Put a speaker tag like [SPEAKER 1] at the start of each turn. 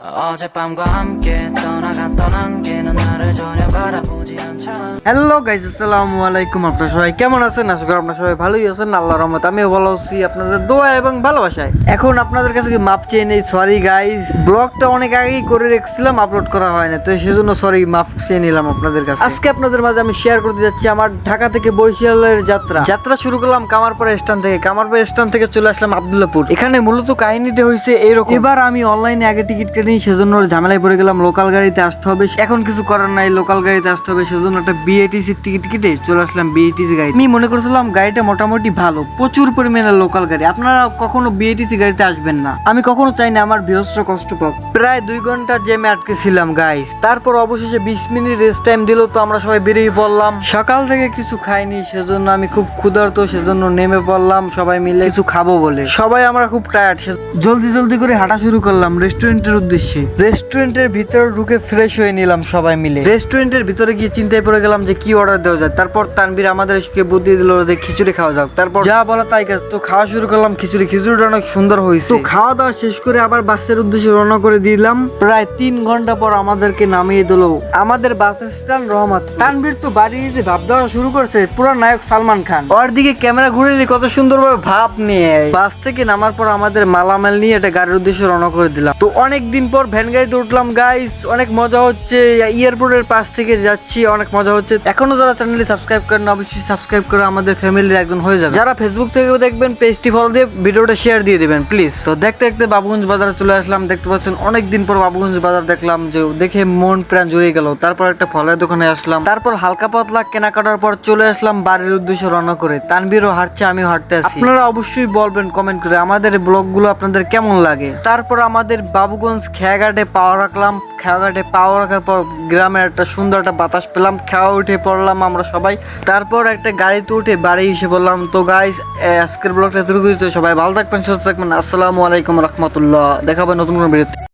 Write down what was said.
[SPEAKER 1] 어젯밤과 함께 떠나갔던 안개는 나를 전혀 바라보지 않잖아.
[SPEAKER 2] Hello guys, আসসালামু আলাইকুম। আপনারা সবাই কেমন আছেন? আশা করি আপনারা সবাই ভালোই আছেন। আল্লাহর রহমতে আমিও ভালো আছি, আপনাদের দোয়া এবং ভালোবাসায়। এখন আপনাদের কাছে কি মাপ চেয়ে নেই, সরি গাইস। ব্লগটা অনেক আগেই করে রেখেছিলাম, আপলোড করা হয় না, তো সেজন্য সরি, মাপ চেয়ে নিলাম আপনাদের কাছে। আজকে আপনাদের মাঝে আমি শেয়ার করতে যাচ্ছি আমার ঢাকা থেকে বরিশালের যাত্রা শুরু করলাম কামারপাড়া স্ট্যান্ড থেকে। কামারপাড়া স্ট্যান্ড থেকে চলে আসলাম আব্দুল্লাহপুর। এখানে মূলত কাহিনীটা হয়েছে এইরকম। এবার আমি অনলাইনে আগে টিকিট কেটে সেজন্য ঝামেলায় পড়ে গেলাম, লোকাল গাড়িতে আসতে হবে। এখন কিছু করার নাই, লোকাল গাড়িতে আসতে হবে, সেজন্য একটা বিএটিসি টিকিট কেটে চলে আসলাম বিএটিসি গাড়ি। আমি মনে করছিলাম গাড়িটা মোটামুটি ভালো, প্রচুর পরিমাণে লোকাল গাড়ি। আপনারা কখনো বিএটিসি গাড়িতে আসবেন না, আমি কখনো চাই না আমার বৃহস্পতি কষ্ট পাক। প্রায় 2 ঘন্টা জ্যামে আটকে ছিলাম গাইস। তারপর অবশেষে 20 মিনিট রেস্ট টাইম দিল, তো আমরা সবাই বেরিয়ে পড়লাম। সকাল থেকে কিছু খাইনি, সেজন্য আমি খুব ক্ষুধার্ত, সেজন্য নেমে পড়লাম সবাই মিলে কিছু খাবো বলে। সবাই আমরা খুব টায়ার্ড, জলদি করে হাঁটা শুরু করলাম রেস্টুরেন্টের উদ্দেশ্যে। রেস্টুরেন্টের ভিতরে ঢুকে ফ্রেশ হয়ে নিলাম সবাই মিলে। রেস্টুরেন্টের ভিতরে গিয়ে চিন্তায় পড়ে গেলাম যে কি অর্ডার দেওয়া যায়। তারপর তানভীর আমাদের বুদ্ধি দিল যে খিচুড়ি খাওয়া যাক। তারপর যা বলা তাই কাজ, তো খাওয়া শুরু করলাম খিচুড়িটা অনেক সুন্দর হয়েছে। তো খাওয়া দাওয়া শেষ করে আবার বাসের উদ্দেশ্যে রওনা করে দিলাম। প্রায় 3 ঘন্টা পর আমাদেরকে নামিয়ে দিল আমাদের বাস স্ট্যান্ড রহমত। তানভীর তো বাড়ি এসে ভাব দেওয়া শুরু করছে, পুরো নায়ক সালমান খান। ওর দিকে ক্যামেরা ঘুরে দিয়ে কত সুন্দরভাবে ভাব নিয়ে বাস থেকে নামার পর আমাদের মালামাল নিয়ে একটা গাড়ির উদ্দেশ্যে রওনা করে দিলাম। তো অনেক দিন পর ভ্যান গাড়িতে উঠলাম গাইস, অনেক মজা হচ্ছে। এয়ারপোর্টের পাশ থেকে যাচ্ছি, অনেক মজা হচ্ছে। এখনো যারা চ্যানেলে সাবস্ক্রাইব করেন অবশ্যই সাবস্ক্রাইব করে আমাদের ফ্যামিলির একজন হয়ে যাবে। যারা ফেসবুক থেকেও দেখবেন পেজটি ফলো দিয়ে ভিডিওটা শেয়ার দিয়ে দিবেন প্লিজ। তো দেখতে দেখতে বাবুগঞ্জ বাজারে চলে আসলাম। দেখতে পাচ্ছেন অনেক দিন পর বাবুগঞ্জ বাজার দেখলাম, যে দেখে মন প্রাণ জুড়িয়ে গেল। তারপর একটা ফলের দোকানে আসলাম, তারপর হালকা পাতলা কেনাকাটার পর চলে আসলাম বাড়ির উদ্দেশ্যে রওনা করে। তানভীরও হাঁটছে, আমিও হাঁটতে আছি। আপনারা অবশ্যই বলবেন কমেন্ট করে আমাদের ব্লগগুলো আপনাদের কেমন লাগে। তারপর আমাদের বাবুগঞ্জ খেয়াঘাটে পাওয়া রাখলাম। খেয়াঘাটে পাওয়া রাখার পর গ্রামের একটা সুন্দর একটা বাতাস পেলাম, খেয়া উঠে পড়লাম আমরা সবাই। তারপর একটা গাড়িতে উঠে বাড়ি এসে বললাম। তো গাইস, আজকের ব্লগটা এতটুকুই। সবাই ভালো থাকবেন, সুস্থ থাকবেন। আসসালামু আলাইকুম রহমতুল্লাহ। দেখা হবে নতুন কোনো ভিডিওতে।